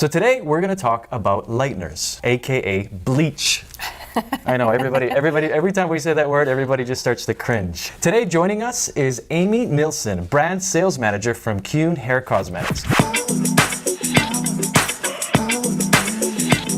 So today we're going to talk about lighteners, aka bleach. I know, everybody, every time we say that word, everybody just starts to cringe. Today joining us is Amy Nilsson, brand sales manager from Keune Hair Cosmetics.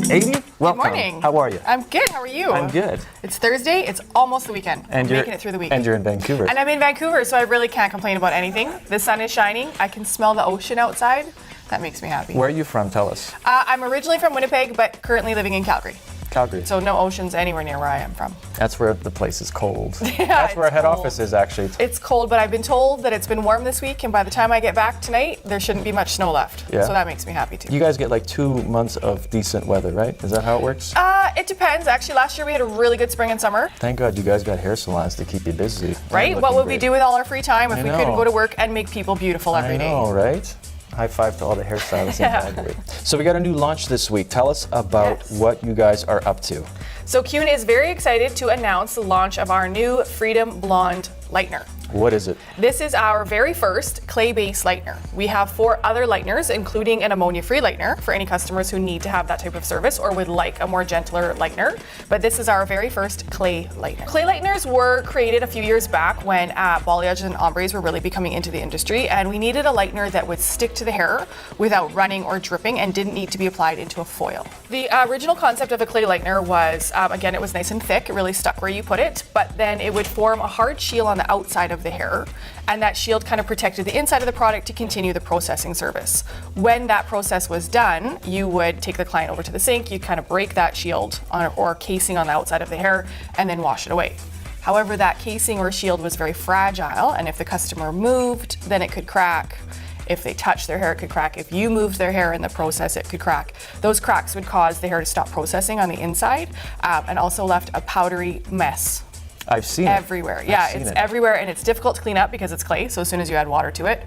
Amy, welcome. Good morning. How are you? I'm good. How are you? I'm good. It's Thursday. It's almost the weekend. And We're making it through the week. And you're in Vancouver. And I'm in Vancouver, so I really can't complain about anything. The sun is shining. I can smell the ocean outside. That makes me happy. Where are you from? Tell us. I'm originally from Winnipeg, but currently living in Calgary. Calgary. So no oceans anywhere near where I am from. That's where the place is cold. Yeah, That's where our head cold. office is, actually. It's cold, but I've been told that it's been warm this week, and by the time I get back tonight, there shouldn't be much snow left. Yeah. So that makes me happy too. You guys get like 2 months of decent weather, right? Is that how it works? It depends. Actually, last year we had a really good spring and summer. Thank God you guys got hair salons to keep you busy. Right? And What would looking we great. do with all our free time if I we know. couldn't go to work and make people beautiful every day? I know, right? High five to all the hairstylists in Calgary. So we got a new launch this week. Tell us about what you guys are up to. So Keune is very excited to announce the launch of our new Freedom Blonde Lightener. What is it? This is our very first clay-based lightener. We have 4 other lighteners, including an ammonia-free lightener for any customers who need to have that type of service or would like a more gentler lightener. But this is our very first clay lightener. Clay lighteners were created a few years back when balayage and ombres were really becoming into the industry, and we needed a lightener that would stick to the hair without running or dripping and didn't need to be applied into a foil. The original concept of a clay lightener was, again, it was nice and thick, it really stuck where you put it, but then it would form a hard shield on the outside of the hair, and that shield kind of protected the inside of the product to continue the processing service. When that process was done, you would take the client over to the sink, you'd kind of break that shield or casing on the outside of the hair and then wash it away. However, that casing or shield was very fragile, and if the customer moved, then it could crack. If they touched their hair, it could crack. If you moved their hair in the process, it could crack. Those cracks would cause the hair to stop processing on the inside and also left a powdery mess. I've seen everywhere. it. Yeah, it's everywhere, and it's difficult to clean up because it's clay. So as soon as you add water to it,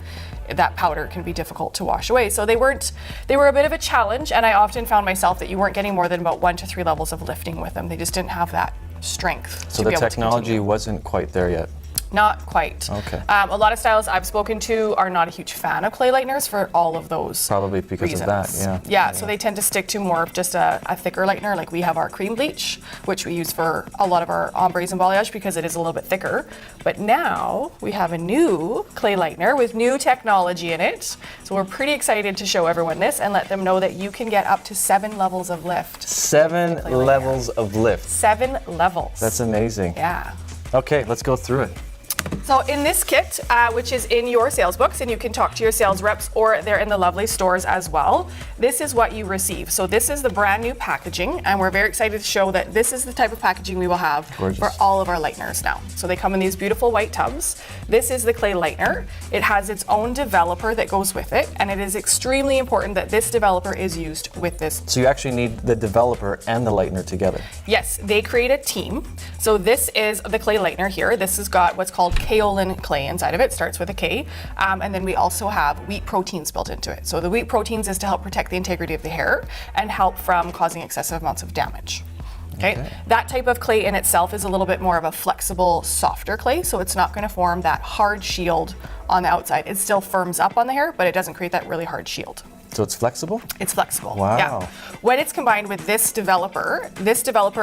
that powder can be difficult to wash away. So they were a bit of a challenge, and I often found myself that you weren't getting more than about 1 to 3 levels of lifting with them. They just didn't have that strength. So the technology wasn't quite there yet. Not quite. Okay. A lot of stylists I've spoken to are not a huge fan of clay lighteners for all of those Probably because reasons. of that, Yeah, so they tend to stick to more of just a thicker lightener. Like we have our cream bleach, which we use for a lot of our ombres and balayage because it is a little bit thicker. But now we have a new clay lightener with new technology in it. So we're pretty excited to show everyone this and let them know that you can get up to 7 levels of lift. 7 levels of lift. 7 levels. That's amazing. Yeah. Okay, let's go through it. So in this kit, which is in your sales books, and you can talk to your sales reps or they're in the lovely stores as well, this is what you receive. So this is the brand new packaging, and we're very excited to show that this is the type of packaging we will have for all of our lighteners now. So they come in these beautiful white tubs. This is the clay lightener. It has its own developer that goes with it, and it is extremely important that this developer is used with this. So you actually need the developer and the lightener together. Yes, they create a team. So this is the clay lightener here. This has got what's called kaolin clay inside of it. Starts with a K, and then we also have wheat proteins built into it. So the wheat proteins is to help protect the integrity of the hair and help from causing excessive amounts of damage. Okay. That type of clay in itself is a little bit more of a flexible, softer clay, so it's not going to form that hard shield on the outside. It still firms up on the hair, but it doesn't create that really hard shield. So it's flexible? It's flexible. Wow. Yeah. When it's combined with this developer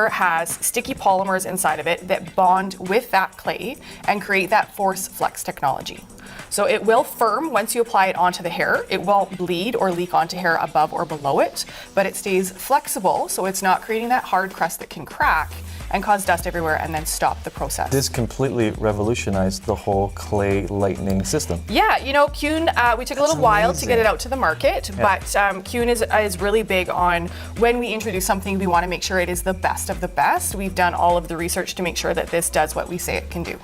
has sticky polymers inside of it that bond with that clay and create that force flex technology. So it will firm once you apply it onto the hair. It won't bleed or leak onto hair above or below it, but it stays flexible, so it's not creating that hard crust that can crack and cause dust everywhere and then stop the process. This completely revolutionized the whole clay lightening system. Yeah, you know, Keune, we took a little while to get it out to the market, but Keune is really big on when we introduce something, we want to make sure it is the best of the best. We've done all of the research to make sure that this does what we say it can do.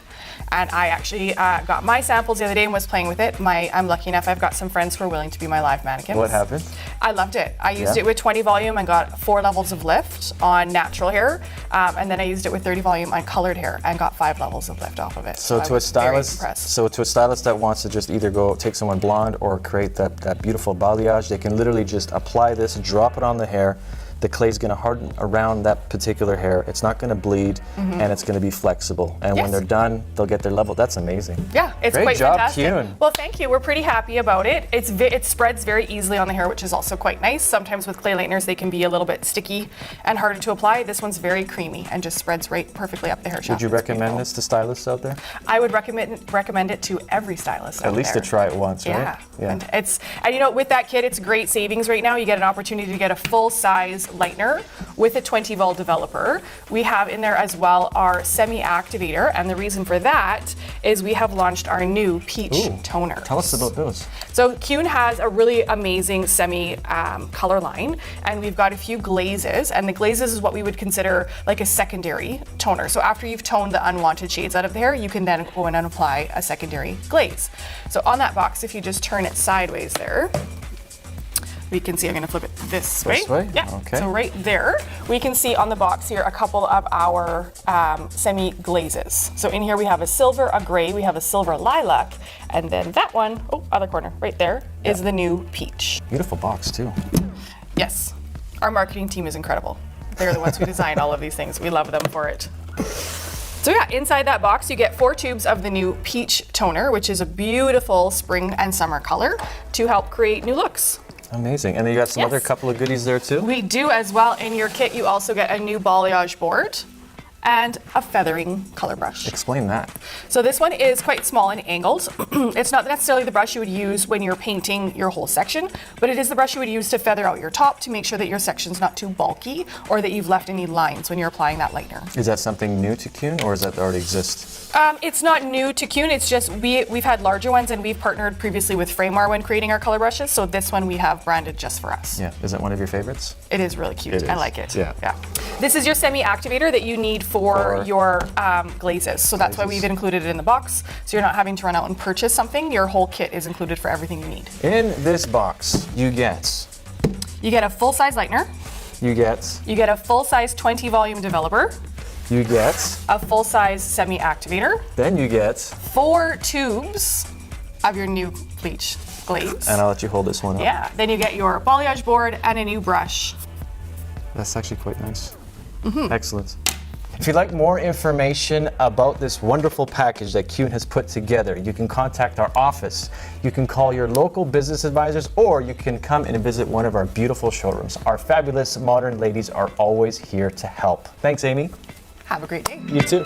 And I actually got my samples the other day and was playing with it. I'm lucky enough, I've got some friends who are willing to be my live mannequins. What happened? I loved it. I used it with 20 volume and got 4 levels of lift on natural hair. And then I used it with 30 volume on colored hair and got 5 levels of lift off of it. So to a stylist, that wants to just either go take someone blonde or create that beautiful balayage, they can literally just apply this, drop it on the hair, the clay's going to harden around that particular hair. It's not going to bleed, and it's going to be flexible. And when Yes. they're done, they'll get their level. That's amazing. Yeah, it's Great quite job, fantastic. Keune. Well, thank you. We're pretty happy about it. It spreads very easily on the hair, which is also quite nice. Sometimes with clay lighteners, they can be a little bit sticky and harder to apply. This one's very creamy and just spreads right perfectly up the hair shaft. Would you It's recommend beautiful. this to stylists out there? I would recommend it to every stylist. At least to try it once, right? Yeah. And you know, with that kit, it's great savings right now. You get an opportunity to get a full-size lightener with a 20-vol developer. We have in there as well our semi-activator, and the reason for that is we have launched our new peach toner. Tell us about those. So Keune has a really amazing semi color line, and we've got a few glazes, and the glazes is what we would consider like a secondary toner. So after you've toned the unwanted shades out of the hair, you can then go in and apply a secondary glaze. So on that box, if you just turn it sideways there, we can see, I'm going to flip it this way. This way? Yeah. Okay. So right there, we can see on the box here a couple of our semi glazes. So in here we have a silver, a gray, we have a silver lilac, and then that one, other corner, right there, is the new peach. Beautiful box, too. Yes. Our marketing team is incredible. They're the ones who design all of these things. We love them for it. So yeah, inside that box you get 4 tubes of the new peach toner, which is a beautiful spring and summer color to help create new looks. Amazing. And then you got some other couple of goodies there, too? We do as well. In your kit, you also get a new balayage board and a feathering color brush. Explain that. So this one is quite small and angled. It's not necessarily the brush you would use when you're painting your whole section, but it is the brush you would use to feather out your top to make sure that your section's not too bulky or that you've left any lines when you're applying that lightener. Is that something new to Keune, or does that already exist? It's not new to Keune. It's just we've had larger ones, and we've partnered previously with Framar when creating our color brushes. So this one we have branded just for us. Yeah. Is that one of your favorites? It is really cute. It I is. like it. Yeah. This is your semi-activator that you need for your glazes. So that's why Glazes. we've included it in the box. So you're not having to run out and purchase something. Your whole kit is included for everything you need. In this box, you get You get a full-size lightener. You get You get a full-size 20-volume developer. You get A full-size semi-activator. Then you get 4 tubes of your new bleach glaze. And I'll let you hold this one up. Yeah. Then you get your balayage board and a new brush. That's actually quite nice. Excellent. If you'd like more information about this wonderful package that Keune has put together, you can contact our office. You can call your local business advisors, or you can come and visit one of our beautiful showrooms. Our fabulous modern ladies are always here to help. Thanks, Amy. Have a great day. You too.